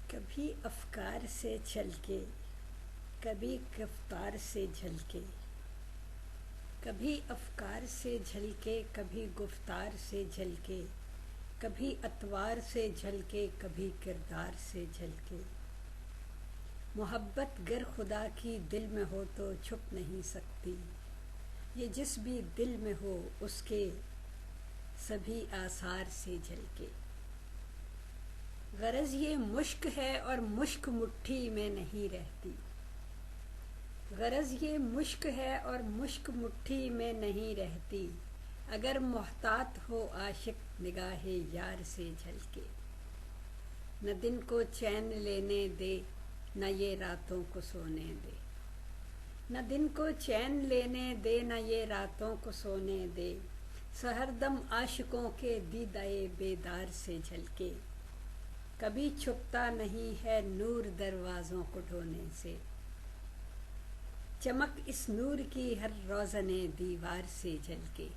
کبھی افکار سے چل کے، کبھی گفتار سے جھلکے، کبھی افکار سے جھلکے، کبھی گفتار سے جھلکے، کبھی اتوار سے جھلکے، کبھی کردار سے جھلکے۔ محبت گر خدا کی دل میں ہو تو چھپ نہیں سکتی، یہ جس بھی دل میں ہو اس کے سبھی آثار سے جھلکے۔ غرض یہ مشک ہے اور مشک مٹھی میں نہیں رہتی، غرض یہ مشک ہے اور مشک مٹھی میں نہیں رہتی، اگر محتاط ہو عاشق نگاہ یار سے جھلکے۔ نہ دن کو چین لینے دے، نہ یہ راتوں کو سونے دے، نہ دن کو چین لینے دے، نہ یہ راتوں کو سونے دے، سحر دم عاشقوں کے دیدۂ بیدار سے جھلکے۔ کبھی چھپتا نہیں ہے نور دروازوں کو ڈھونے سے، چمک اس نور کی ہر روزن دیوار سے جھلکے۔